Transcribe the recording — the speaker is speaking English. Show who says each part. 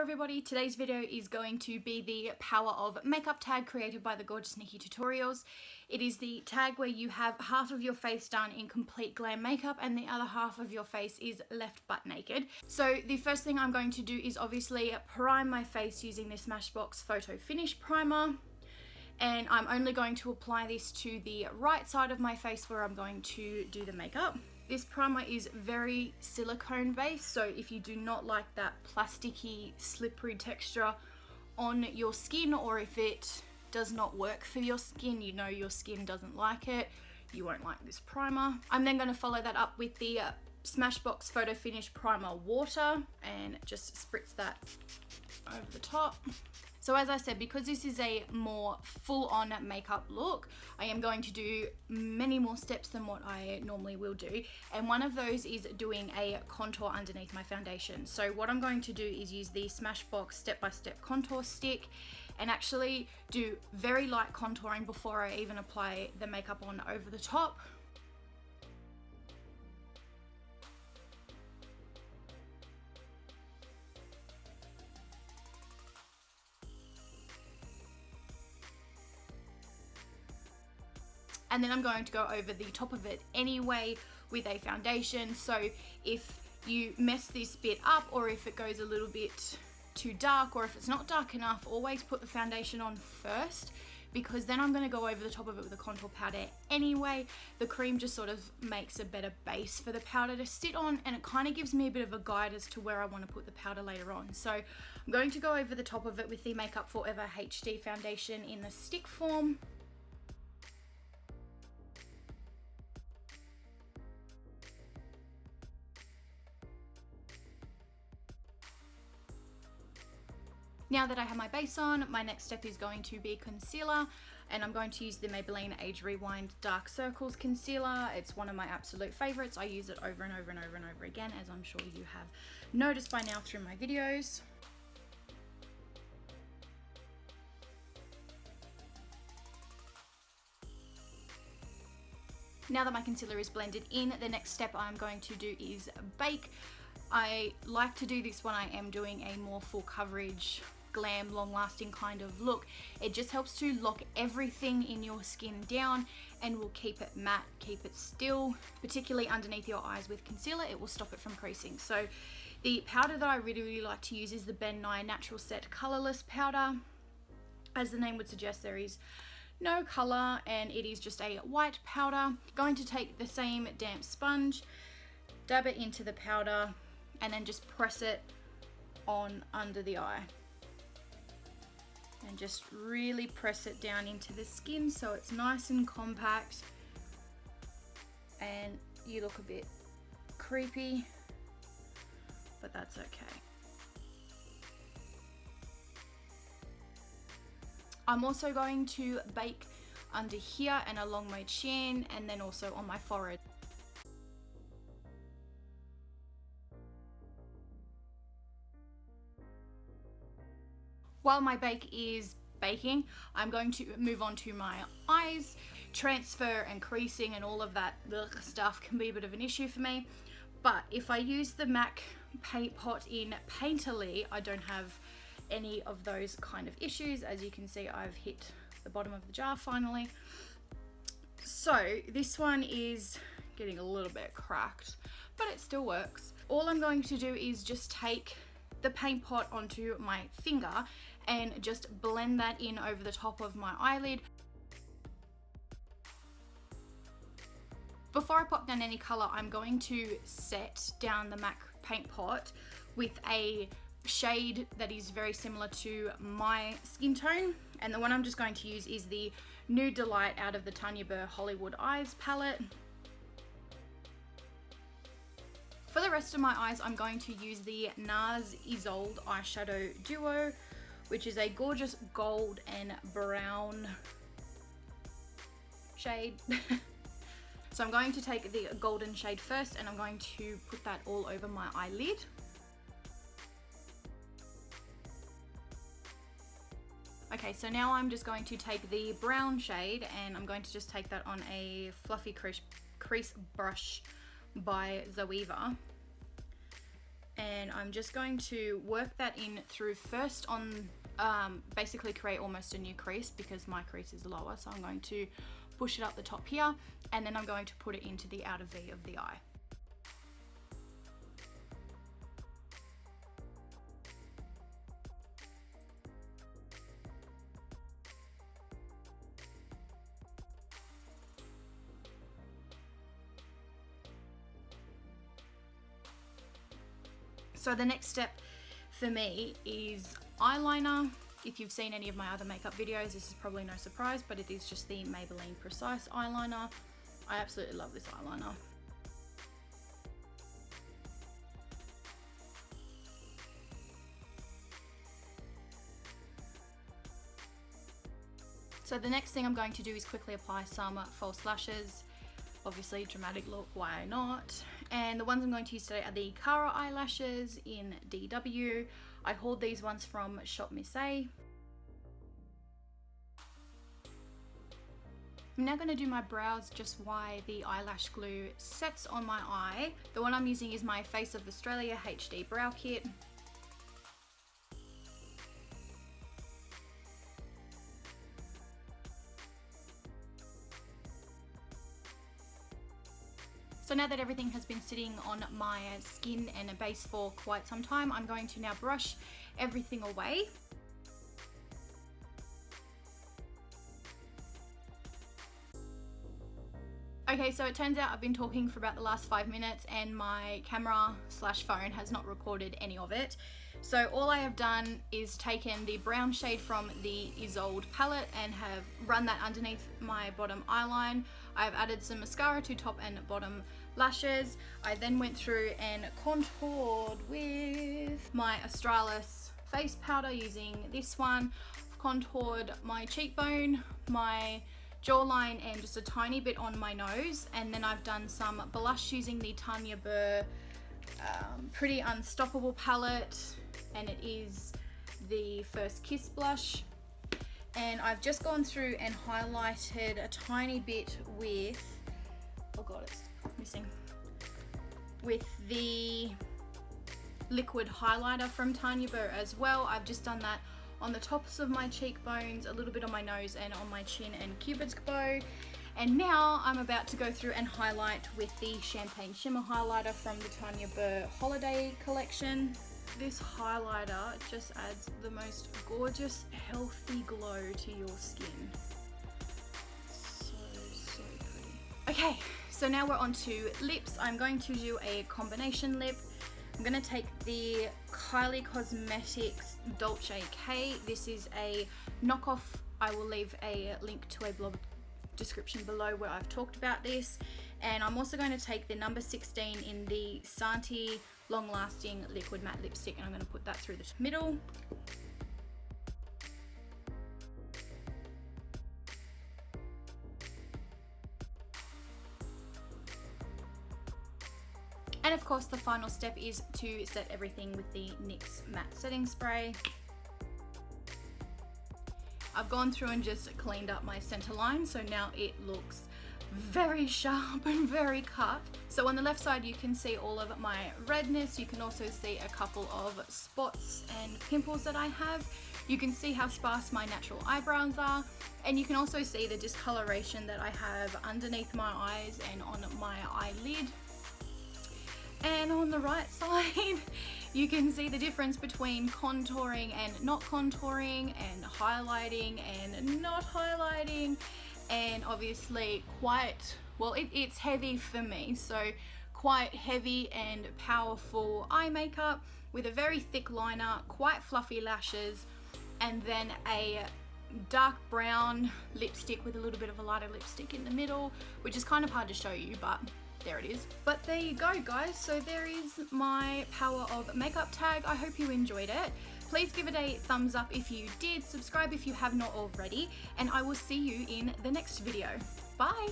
Speaker 1: everybody, today's video is going to be the Power of Makeup tag created by the gorgeous Nikki Tutorials. It is the tag where you have half of your face done in complete glam makeup and the other half of your face is left butt naked. So the first thing I'm going to do is obviously prime my face using this Smashbox Photo Finish Primer. And I'm only going to apply this to the right side of my face where I'm going to do the makeup. This primer is very silicone based, so if you do not like that plasticky, slippery texture on your skin, or if it does not work for your skin, you know your skin doesn't like it, you won't like this primer. I'm then going to follow that up with the Smashbox Photo Finish Primer Water and just spritz that over the top. So as I said, because this is a more full-on makeup look, I am going to do many more steps than what I normally will do. And one of those is doing a contour underneath my foundation. So what I'm going to do is use the Smashbox step-by-step contour stick and actually do very light contouring before I even apply the makeup on over the top. And then I'm going to go over the top of it anyway with a foundation. So if you mess this bit up, or if it goes a little bit too dark, or if it's not dark enough, always put the foundation on first, because then I'm going to go over the top of it with a contour powder anyway. The cream just sort of makes a better base for the powder to sit on, and it kind of gives me a bit of a guide as to where I want to put the powder later on. So I'm going to go over the top of it with the Makeup Forever HD foundation in the stick form. Now that I have my base on, my next step is going to be concealer, and I'm going to use the Maybelline Age Rewind Dark Circles Concealer. It's one of my absolute favorites. I use it over and over and over and over again, as I'm sure you have noticed by now through my videos. Now that my concealer is blended in, the next step I'm going to do is bake. I like to do this when I am doing a more full coverage, glam, long-lasting kind of look. It just helps to lock everything in your skin down and will keep it matte, keep it still, particularly underneath your eyes with concealer. It will stop it from creasing. So the powder that I really like to use is the Ben Nye Natural Set Colorless Powder. As the name would suggest, there is no color and it is just a white powder. Going to take the same damp sponge, dab it into the powder, and then just press it on under the eye. And just really press it down into the skin so it's nice and compact. And you look a bit creepy, but that's okay. I'm also going to bake under here and along my chin, and then also on my forehead. While my bake is baking, I'm going to move on to my eyes. Transfer and creasing and all of that stuff can be a bit of an issue for me. But if I use the MAC paint pot in Painterly, I don't have any of those kind of issues. As you can see, I've hit the bottom of the jar finally. So this one is getting a little bit cracked, but it still works. All I'm going to do is just take the paint pot onto my finger and just blend that in over the top of my eyelid. Before I pop down any color, I'm going to set down the MAC paint pot with a shade that is very similar to my skin tone, and the one I'm just going to use is the Nude Delight out of the Tanya Burr Hollywood Eyes palette. For the rest of my eyes, I'm going to use the NARS Isolde Eyeshadow Duo, which is a gorgeous gold and brown shade. So I'm going to take the golden shade first, and I'm going to put that all over my eyelid. Okay, so now I'm just going to take the brown shade, and I'm going to just take that on a fluffy crease brush by Zoeva, and I'm just going to work that in through first on basically create almost a new crease because my crease is lower, so I'm going to push it up the top here, and then I'm going to put it into the outer V of the eye. So the next step for me is eyeliner. If you've seen any of my other makeup videos, this is probably no surprise, but it is just the Maybelline Precise eyeliner. I absolutely love this eyeliner. So the next thing I'm going to do is quickly apply some false lashes. Obviously, dramatic look, why not? And the ones I'm going to use today are the Cara eyelashes in DW. I hauled these ones from Shop Miss A. I'm now going to do my brows just while the eyelash glue sets on my eye. The one I'm using is my Face of Australia HD Brow Kit. So now that everything has been sitting on my skin and a base for quite some time, I'm going to now brush everything away. Okay, so it turns out I've been talking for about the last 5 minutes and my camera/phone has not recorded any of it. So all I have done is taken the brown shade from the Isolde palette and have run that underneath my bottom eyeline. I've added some mascara to top and bottom lashes. I then went through and contoured with my Australis face powder using this one. I've contoured my cheekbone, my jawline, and just a tiny bit on my nose, and then I've done some blush using the Tanya Burr Pretty Unstoppable palette, and it is the First Kiss blush. And I've just gone through and highlighted a tiny bit with, oh god, it's missing, with the liquid highlighter from Tanya Burr as well. I've just done that on the tops of my cheekbones, a little bit on my nose and on my chin and cupid's bow. And now I'm about to go through and highlight with the Champagne Shimmer highlighter from the Tanya Burr Holiday collection. This highlighter just adds the most gorgeous, healthy glow to your skin. So pretty. Okay, so now we're on to lips. I'm going to do a combination lip. I'm going to take the Kylie Cosmetics Dolce K. This is a knockoff. I will leave a link to a blog description below where I've talked about this. And I'm also going to take the number 16 in the Santi Long Lasting Liquid Matte Lipstick, and I'm going to put that through the middle. And of course the final step is to set everything with the NYX Matte Setting Spray. I've gone through and just cleaned up my center line, so now it looks very sharp and very cut. So on the left side you can see all of my redness. You can also see a couple of spots and pimples that I have. You can see how sparse my natural eyebrows are, and you can also see the discoloration that I have underneath my eyes and on my eyelid. And on the right side you can see the difference between contouring and not contouring, and highlighting and not highlighting, and obviously quite, well, it's heavy for me, so quite heavy and powerful eye makeup with a very thick liner, quite fluffy lashes, and then a dark brown lipstick with a little bit of a lighter lipstick in the middle, which is kind of hard to show you, but there it is. But there you go, guys. So there is my Power of Makeup tag. I hope you enjoyed it. Please give it a thumbs up if you did, subscribe if you have not already, and I will see you in the next video. Bye!